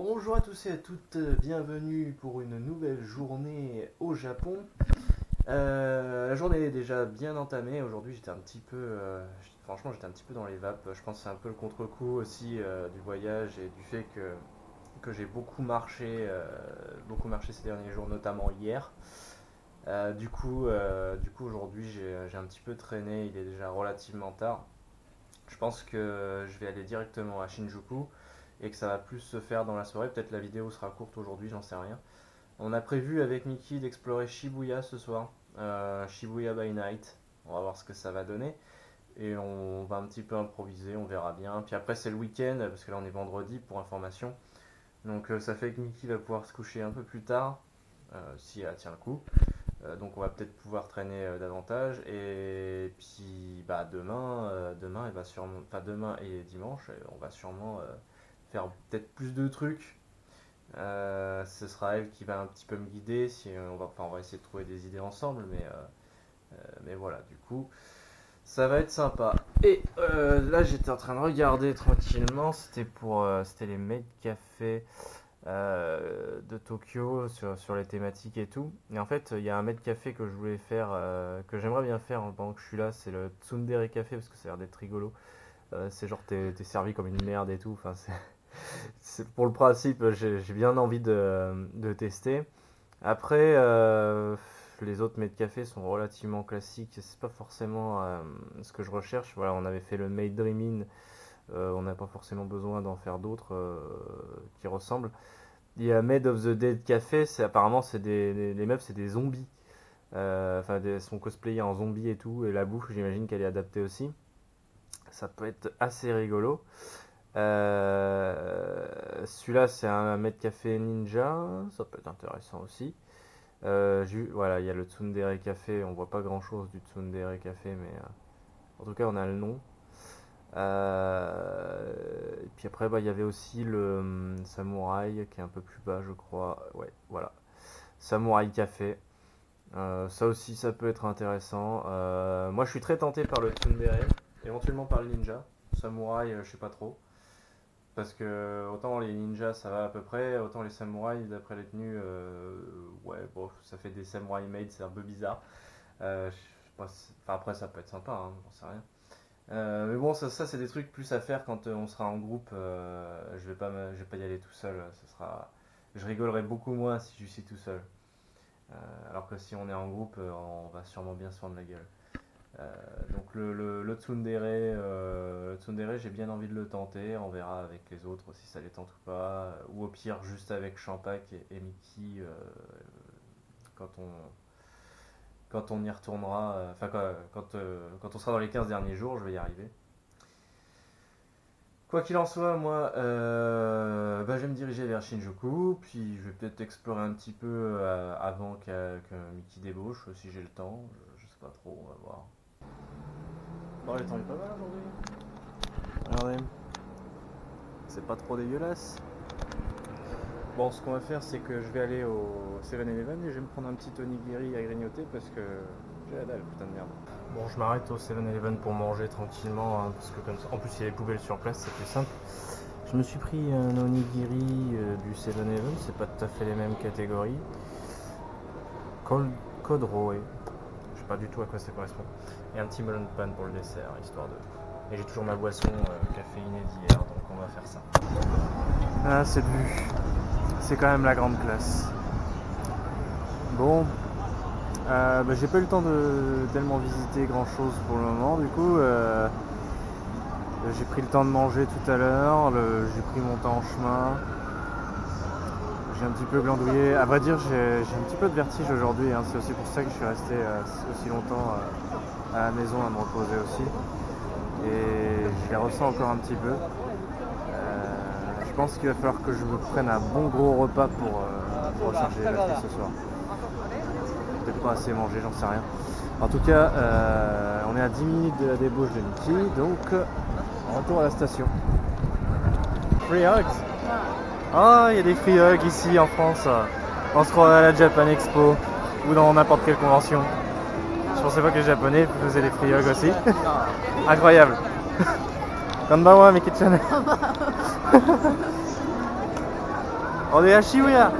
Bonjour à tous et à toutes, bienvenue pour une nouvelle journée au Japon. La journée est déjà bien entamée. Aujourd'hui, j'étais un petit peu, franchement, j'étais un petit peu dans les vapes. Je pense que c'est un peu le contre-coup aussi du voyage et du fait que j'ai beaucoup marché ces derniers jours, notamment hier. Du coup, aujourd'hui, j'ai un petit peu traîné. Il est déjà relativement tard. Je pense que je vais aller directement à Shinjuku et que ça va plus se faire dans la soirée. Peut-être la vidéo sera courte aujourd'hui, j'en sais rien. On a prévu avec Mickey d'explorer Shibuya ce soir, Shibuya by Night. On va voir ce que ça va donner. Et on va un petit peu improviser, on verra bien. Puis après, c'est le week-end, parce que là on est vendredi pour information. Donc ça fait que Mickey va pouvoir se coucher un peu plus tard, si elle tient le coup. Donc on va peut-être pouvoir traîner davantage. Et puis bah, demain, elle va sûrement, enfin demain et dimanche, on va sûrement faire peut-être plus de trucs. Ce sera elle qui va un petit peu me guider. Si on va essayer de trouver des idées ensemble, mais voilà, du coup, ça va être sympa. Et là, j'étais en train de regarder tranquillement. C'était les maid café de Tokyo sur les thématiques et tout. Et en fait, il y a un maid café que je voulais faire, que j'aimerais bien faire pendant que je suis là. C'est le Tsundere Café parce que ça a l'air d'être rigolo. C'est genre t'es servi comme une merde et tout. Enfin, pour le principe, j'ai bien envie de tester. Après, les autres mets de café sont relativement classiques. C'est pas forcément ce que je recherche. Voilà, on avait fait le Made Dreamin'. On n'a pas forcément besoin d'en faire d'autres qui ressemblent. Il y a Made of the Dead Café. Apparemment les meufs, c'est des zombies. Enfin, elles sont cosplayées en zombies et tout. Et la bouffe, j'imagine qu'elle est adaptée aussi. Ça peut être assez rigolo. Celui-là, c'est un mètre café ninja, ça peut être intéressant aussi. Voilà, il y a le Tsundere Café, on voit pas grand-chose du Tsundere Café, mais en tout cas, on a le nom. Et puis après, bah, il y avait aussi le Samouraï qui est un peu plus bas, je crois. Ouais, voilà. Samouraï Café. Ça aussi, ça peut être intéressant. Moi, je suis très tenté par le Tsundere, éventuellement par le ninja. Samouraï, je sais pas trop. Parce que autant les ninjas ça va à peu près, autant les samouraïs d'après les tenues, ouais, bon, ça fait des samouraï made, c'est un peu bizarre. Je sais pas enfin, après ça peut être sympa, hein, j'en sais rien. Mais bon, ça c'est des trucs plus à faire quand on sera en groupe. Je vais pas y aller tout seul. Je rigolerai beaucoup moins si je suis tout seul. Alors que si on est en groupe, on va sûrement bien se prendre la gueule. Donc le Tsundere, j'ai bien envie de le tenter. On verra avec les autres si ça les tente ou pas. Ou au pire, juste avec Champak et Mickey quand on, quand on y retournera. Enfin, quand on sera dans les 15 derniers jours, je vais y arriver. Quoi qu'il en soit, moi, bah, je vais me diriger vers Shinjuku. Puis je vais peut-être explorer un petit peu avant que Mickey débauche, si j'ai le temps. Je sais pas trop, on va voir. Bon, le temps est pas mal aujourd'hui. Regardez, c'est pas trop dégueulasse. Bon, ce qu'on va faire, c'est que je vais aller au 7-Eleven et je vais me prendre un petit onigiri à grignoter parce que j'ai la dalle, putain de merde. Bon, je m'arrête au 7-Eleven pour manger tranquillement, hein, parce que comme ça, en plus il y a les poubelles sur place, c'est plus simple. Je me suis pris un onigiri du 7-Eleven, c'est pas tout à fait les mêmes catégories. Kodroe, je sais pas du tout à quoi ça correspond. Et un petit melon pan pour le dessert, histoire de... Et j'ai toujours ma boisson caféinée d'hier, donc on va faire ça. Ah, cette vue, c'est quand même la grande classe. Bon, bah, j'ai pas eu le temps de tellement visiter grand chose pour le moment, du coup j'ai pris le temps de manger tout à l'heure, j'ai pris mon temps en chemin, j'ai un petit peu glandouillé. À vrai dire, j'ai un petit peu de vertige aujourd'hui, hein. C'est aussi pour ça que je suis resté aussi longtemps à la maison à me reposer aussi. Et je les ressens encore un petit peu. Je pense qu'il va falloir que je me prenne un bon gros repas pour recharger les batteries ce soir. Peut-être pas assez manger, j'en sais rien. En tout cas, on est à 10 minutes de la débauche de Mickey, donc retour à la station. Free hugs. Ah, il y a des free hugs ici en France. On se croirait à la Japan Expo ou dans n'importe quelle convention. Je pensais pas que les Japonais faisaient des free hugs aussi. Incroyable. Konbanwa, Mickey-chan. On est à Shibuya.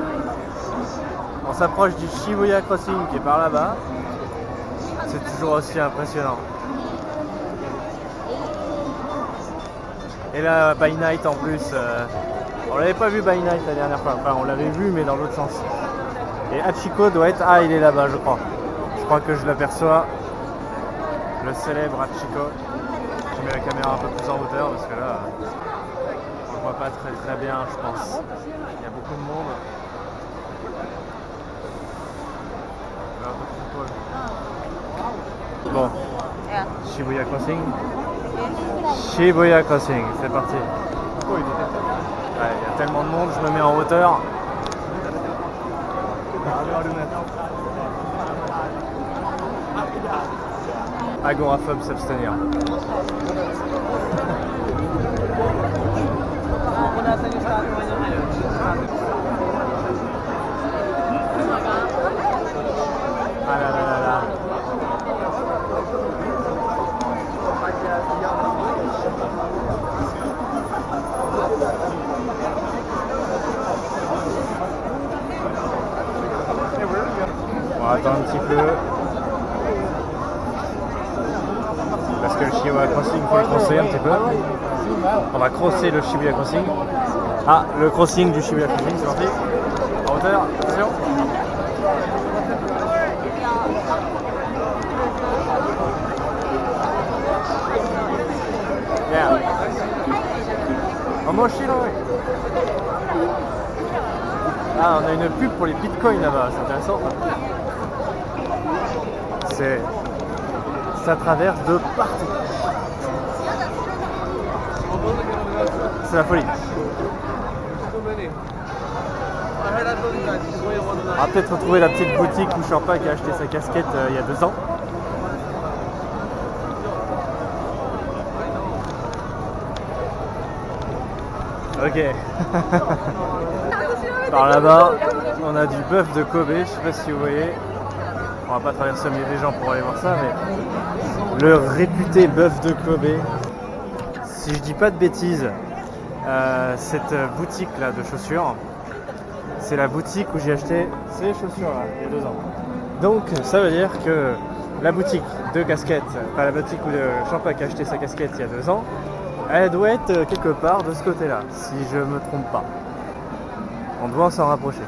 On s'approche du Shibuya Crossing qui est par là-bas. C'est toujours aussi impressionnant. Et là, By Night en plus. On l'avait pas vu By Night la dernière fois. Enfin, on l'avait vu, mais dans l'autre sens. Et Hachiko doit être... Ah, il est là-bas, je crois. Je crois que je l'aperçois. Le célèbre Hachiko. Je mets la caméra un peu plus en hauteur parce que là, on le voit pas très bien, je pense. Il y a beaucoup de monde. Bon, Shibuya Crossing. Shibuya Crossing, c'est parti. Ouais, il y a tellement de monde, je me mets en hauteur. Agoraphobe s'abstenir. Ah là là là là. On va attendre un petit peu. Parce que le Shibuya Crossing, il faut le crosser un petit peu. On va crosser le Shibuya Crossing. Ah, le crossing du Shibuya Crossing, c'est parti. En hauteur, attention. Yeah. Ah, on a une pub pour les bitcoins là-bas, c'est intéressant. Ça traverse de partout. C'est la folie. On va peut-être retrouver la petite boutique où Champak a acheté sa casquette il y a 2 ans. Ok. Par là-bas, on a du bœuf de Kobe, je sais pas si vous voyez. On va pas traverser au milieu des gens pour aller voir ça, mais le réputé bœuf de Kobe. Si je dis pas de bêtises, cette boutique là de chaussures, c'est la boutique où j'ai acheté ces chaussures là il y a 2 ans. Donc ça veut dire que la boutique de casquettes, enfin la boutique où Champak a acheté sa casquette il y a 2 ans, elle doit être quelque part de ce côté là, si je me trompe pas. On doit s'en rapprocher.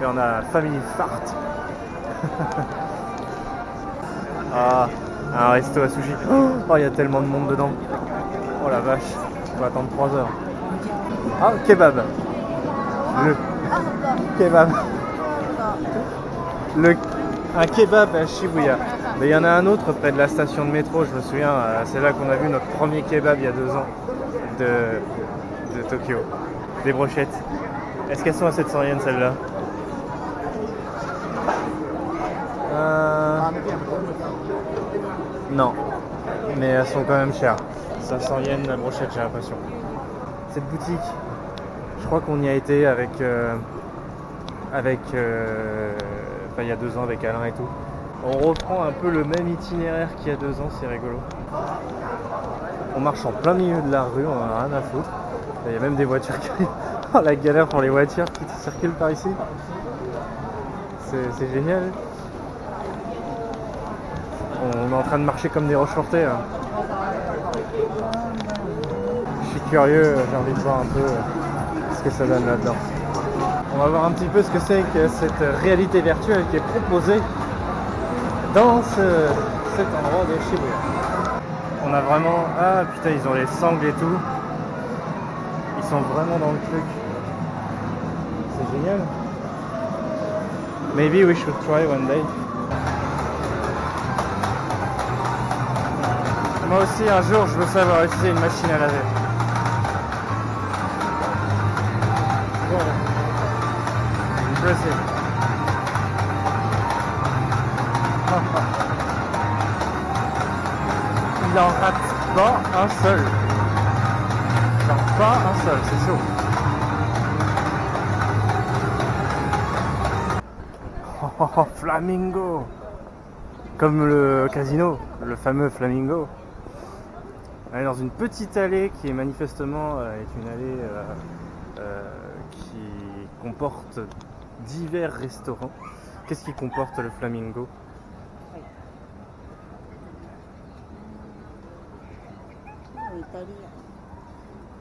Et on a Family Fart. Ah, un resto à sushi. Oh, il y a tellement de monde dedans. Oh la vache, on va attendre 3 heures. Ah, kebab. Le kebab. Un kebab à Shibuya. Mais il y en a un autre près de la station de métro, je me souviens. C'est là qu'on a vu notre premier kebab il y a 2 ans de Tokyo. Des brochettes. Est-ce qu'elles sont à 700 yens celles-là? Non, mais elles sont quand même chères. 500 yens la brochette, j'ai l'impression. Cette boutique, je crois qu'on y a été avec il y a 2 ans avec Alain et tout. On reprend un peu le même itinéraire qu'il y a 2 ans, c'est rigolo. On marche en plein milieu de la rue, on en a rien à foutre. Il y a même des voitures qui arrivent. Oh, la galère pour les voitures qui circulent par ici. C'est génial. On est en train de marcher comme des rochefortais. Hein. Je suis curieux, j'ai envie de voir un peu ce que ça donne là-dedans. On va voir un petit peu ce que c'est que cette réalité virtuelle qui est proposée dans cet endroit de Shibuya. On a vraiment... Ah putain, ils ont les sangles et tout. Ils sont vraiment dans le truc. C'est génial. Maybe we should try one day. Moi aussi, un jour, je veux savoir utiliser une machine à laver. Voilà. Impressive. Il en rate pas un seul. Genre pas un seul, c'est chaud. Oh, Flamingo. Comme le casino, le fameux Flamingo. On est dans une petite allée qui est manifestement est une allée comporte divers restaurants. Qu'est-ce qui comporte le Flamingo?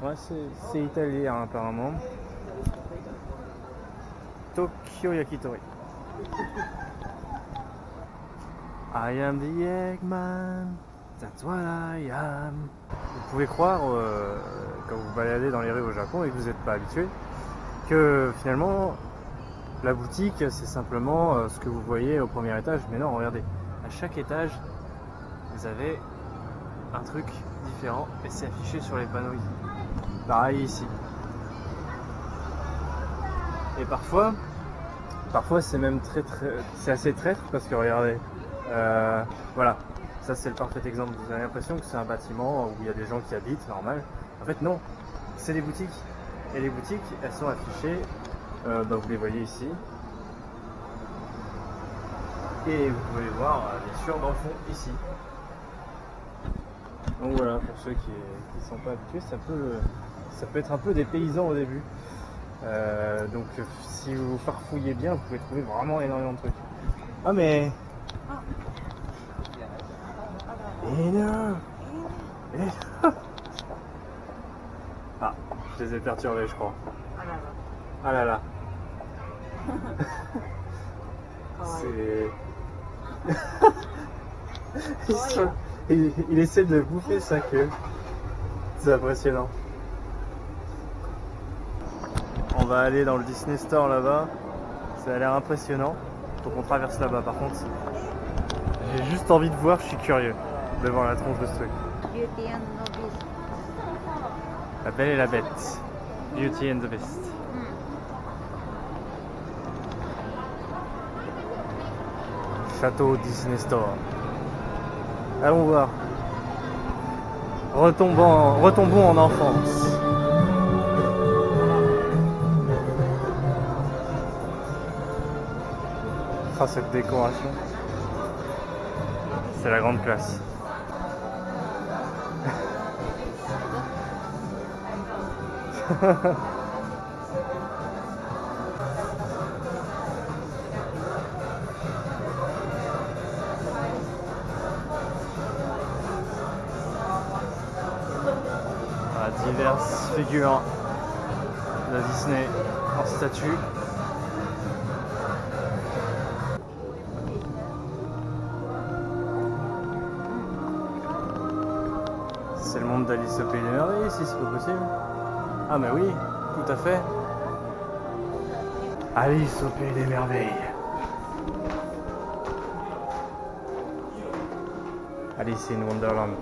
Ouais, c'est italien apparemment. Tokyo Yakitori. I am the Eggman, that's what I am. Vous pouvez croire, quand vous baladez dans les rues au Japon et que vous n'êtes pas habitué, que finalement la boutique c'est simplement ce que vous voyez au premier étage. Mais non, regardez, à chaque étage vous avez un truc différent et c'est affiché sur les panneaux ici. Pareil ici. Et parfois c'est même c'est assez traître parce que regardez, voilà, ça c'est le parfait exemple. Vous avez l'impression que c'est un bâtiment où il y a des gens qui habitent, normal. En fait non, c'est des boutiques. Et les boutiques, elles sont affichées, vous les voyez ici. Et vous pouvez les voir bien sûr dans le fond ici. Donc voilà, pour ceux qui ne sont pas habitués, ça peut être un peu dépaysant au début. Donc si vous farfouillez bien, vous pouvez trouver vraiment énormément de trucs. Ah mais... Ah, je les ai perturbés je crois. Ah là là. C'est... il essaie de bouffer sa queue. C'est impressionnant. On va aller dans le Disney Store là-bas. Ça a l'air impressionnant. Faut qu'on traverse là-bas par contre. J'ai juste envie de voir, je suis curieux de voir la tronche de ce truc. Beauty and the Beast. La Belle et la Bête. Beauty and the Beast. Château Disney Store. Allons voir. Retombons en enfance. Ah, cette décoration. C'est la grande classe. Diverses figures de Disney en statue. C'est le monde d'Alice au Pays des Merveilles ici, c'est pas possible. Ah mais oui, tout à fait. Alice au Pays des Merveilles. Alice in Wonderland.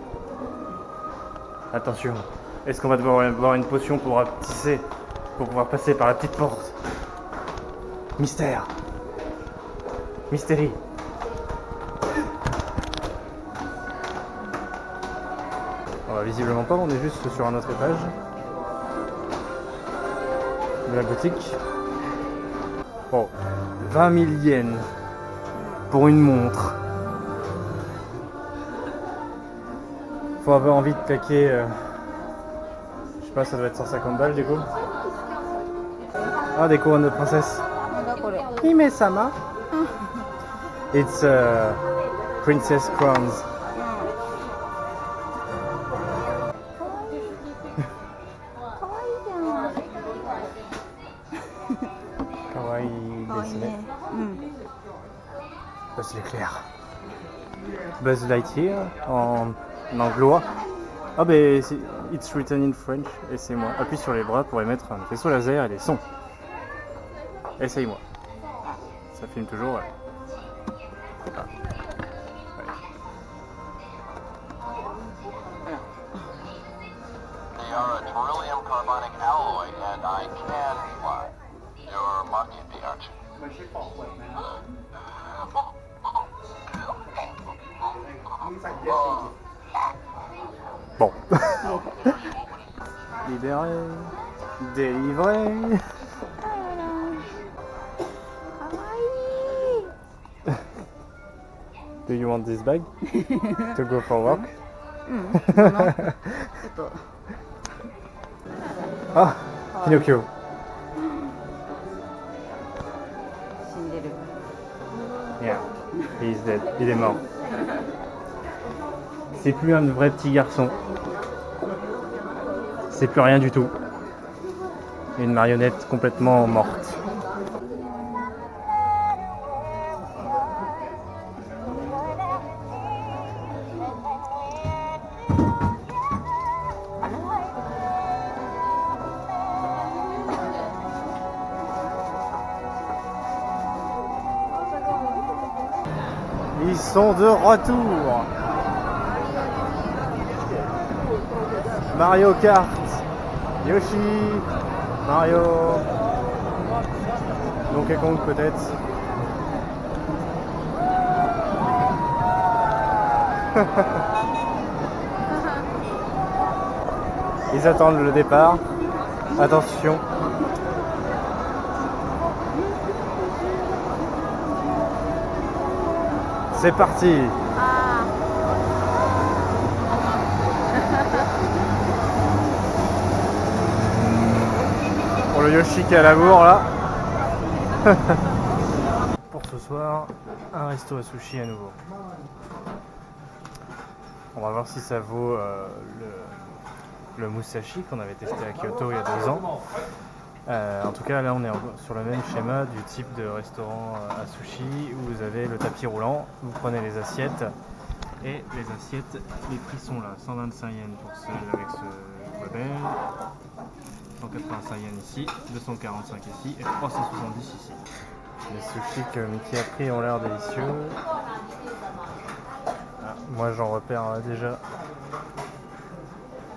Attention, est-ce qu'on va devoir boire une potion pour rapetisser, pour pouvoir passer par la petite porte? Mystère. Mystérie. Visiblement pas, on est juste sur un autre étage de la boutique. Oh, 20 000 yens pour une montre. Faut avoir envie de claquer, je sais pas, ça doit être 150 balles du coup. Ah, des couronnes de princesse. Hime-sama. It's princess crowns. Kawaii dessiné. Buzz l'éclair. Buzz Lightyear en anglois. Ah ben it's written in French et c'est moi. Appuie sur les bras pour émettre un faisceau laser et des sons. Essaye-moi. Ça filme toujours, ouais. Ah. Ouais. They are a beryllium carbonic alloy and I can fly. You're Marky the Archer. Bon. Libéré. Délivré. Do you want this bag to go for work? Ah, Pinocchio. Yeah, he's dead. Il est mort. C'est plus un vrai petit garçon. C'est plus rien du tout. Une marionnette complètement morte. Ils sont de retour. Mario Kart, Yoshi, Mario, Donkey Kong peut-être. Ils attendent le départ. Attention. C'est parti. Pour le Yoshi qui est à la bourre là. Pour ce soir, un resto à sushi à nouveau. On va voir si ça vaut le Musashi qu'on avait testé à Kyoto il y a 2 ans. En tout cas, là on est sur le même schéma du type de restaurant à sushi où vous avez le tapis roulant, vous prenez les assiettes et les assiettes, les prix sont là, 125 yens pour celle avec ce label, 185 yens ici, 245 ici et 370 ici. Les sushis que Mickey a pris ont l'air délicieux. Ah, moi j'en repère déjà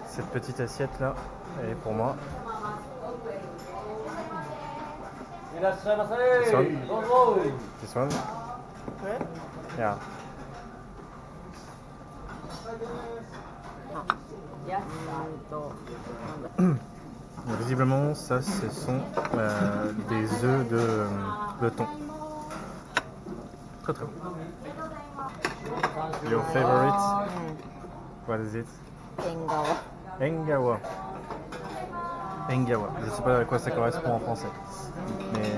cette petite assiette là, elle est pour moi. This one? This one? Yeah. Visiblement, ça, ce sont des œufs de thon. Très très bon. Your favorite? What is it? Engawa. Engawa. Je sais pas à quoi ça correspond en français. Mais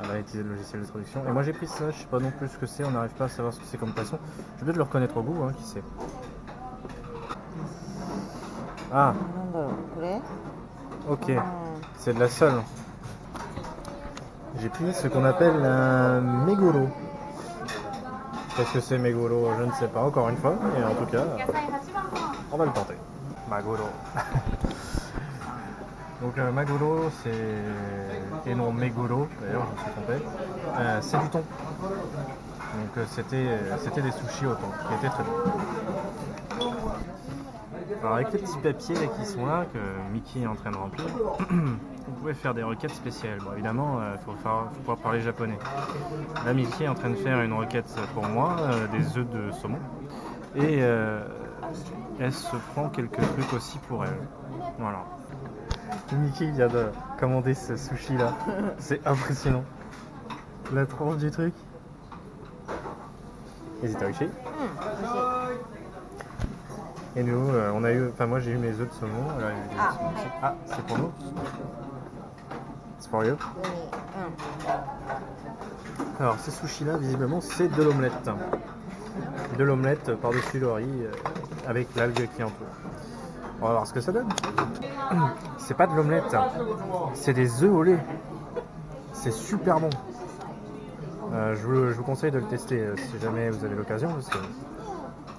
elle a utilisé le logiciel de traduction. Et moi j'ai pris ça, je sais pas non plus ce que c'est, on n'arrive pas à savoir ce que c'est comme poisson. Je vais peut-être le reconnaître au goût, hein, qui sait. Ah, ok, c'est de la sole. J'ai pris ce qu'on appelle un meguro. Qu'est-ce que c'est meguro? Je ne sais pas encore une fois, mais en tout cas, on va le tenter. Maguro. Donc maguro, c'est, et non meguro, d'ailleurs je me suis trompé, c'est du thon. Donc c'était des sushis au thon, qui étaient très bons. Alors avec les petits papiers là, qui sont là, que Mickey est en train de remplir, vous pouvez faire des requêtes spéciales. Bon évidemment, il faut pouvoir parler japonais. Là Mickey est en train de faire une requête pour moi, des œufs de saumon. Et elle se prend quelques trucs aussi pour elle. Voilà. Mickey vient de commander ce sushi là, c'est impressionnant. La tranche du truc. Is it oishi? Et nous, on a eu, enfin moi j'ai eu mes œufs de saumon. Alors, il y a eu des œufs de saumon aussi. Ah, c'est pour nous? It's for you? Alors ces sushis là, visiblement, c'est de l'omelette. De l'omelette par-dessus le riz avec l'algue qui entoure. On va voir ce que ça donne. C'est pas de l'omelette, c'est des œufs au lait. C'est super bon. Je vous conseille de le tester si jamais vous avez l'occasion, parce que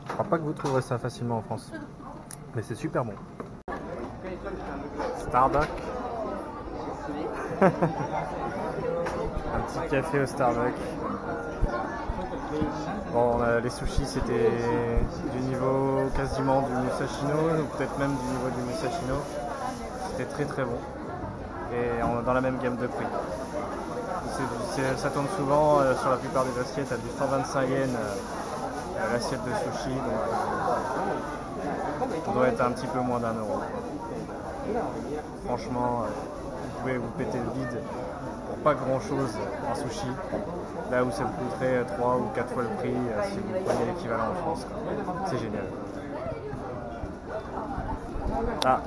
je crois pas que vous trouverez ça facilement en France. Mais c'est super bon. Starbucks. Un petit café au Starbucks. Bon, les sushis c'était du niveau quasiment du Musashino, ou peut-être même du niveau du Musashino. C'était très très bon. Et dans la même gamme de prix. Ça tourne souvent sur la plupart des assiettes à du 125 yens l'assiette de sushi. Donc on doit être un petit peu moins d'1 euro. Franchement, vous pouvez vous péter le bide pour pas grand chose en sushi. Là où ça vous coûterait 3 ou 4 fois le prix si vous prenez l'équivalent en France. C'est génial. Ah,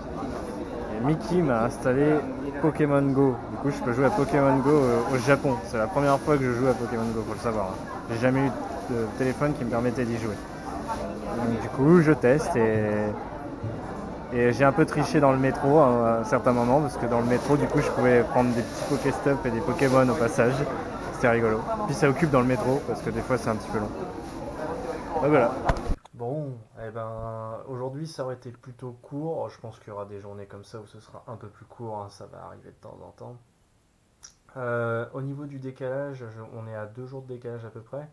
et Mickey m'a installé Pokémon Go. Du coup, je peux jouer à Pokémon Go au Japon. C'est la première fois que je joue à Pokémon Go, faut le savoir, hein. J'ai jamais eu de téléphone qui me permettait d'y jouer. Donc, du coup, je teste et j'ai un peu triché dans le métro à un certain moment parce que dans le métro, du coup, je pouvais prendre des petits Pokéstop et des Pokémon au passage. C'était rigolo. Puis ça occupe dans le métro parce que des fois, c'est un petit peu long. Donc voilà. Bon, eh ben, aujourd'hui ça aurait été plutôt court. Je pense qu'il y aura des journées comme ça où ce sera un peu plus court, hein, ça va arriver de temps en temps. Au niveau du décalage, on est à 2 jours de décalage à peu près.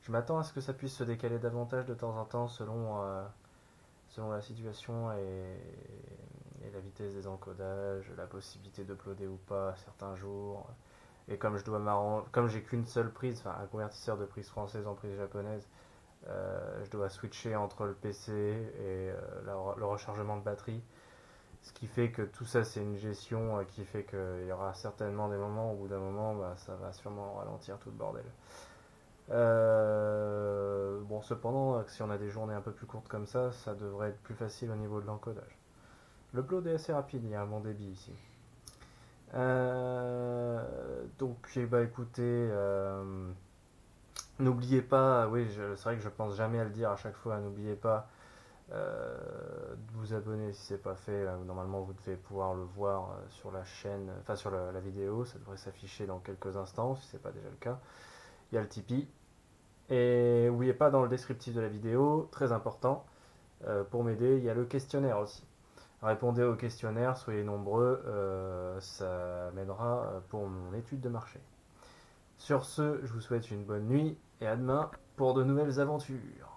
Je m'attends à ce que ça puisse se décaler davantage de temps en temps selon la situation et la vitesse des encodages, la possibilité d'uploader ou pas certains jours. Et comme j'ai qu'une seule prise, enfin un convertisseur de prise française en prise japonaise, je dois switcher entre le PC et le rechargement de batterie. Ce qui fait que tout ça, c'est une gestion qui fait qu'il y aura certainement des moments où, au bout d'un moment, bah, ça va sûrement ralentir tout le bordel. Bon, cependant, si on a des journées un peu plus courtes comme ça devrait être plus facile au niveau de l'encodage. L'upload est assez rapide, il y a un bon débit ici. Donc, bah écoutez, n'oubliez pas, oui, c'est vrai que je pense jamais à le dire à chaque fois, n'oubliez pas de vous abonner si c'est pas fait. Normalement, vous devez pouvoir le voir sur la chaîne, enfin sur la vidéo, ça devrait s'afficher dans quelques instants si c'est pas déjà le cas. Il y a le Tipeee. Et n'oubliez pas dans le descriptif de la vidéo, très important, pour m'aider, il y a le questionnaire aussi. Répondez au questionnaire, soyez nombreux, ça m'aidera pour mon étude de marché. Sur ce, je vous souhaite une bonne nuit et à demain pour de nouvelles aventures.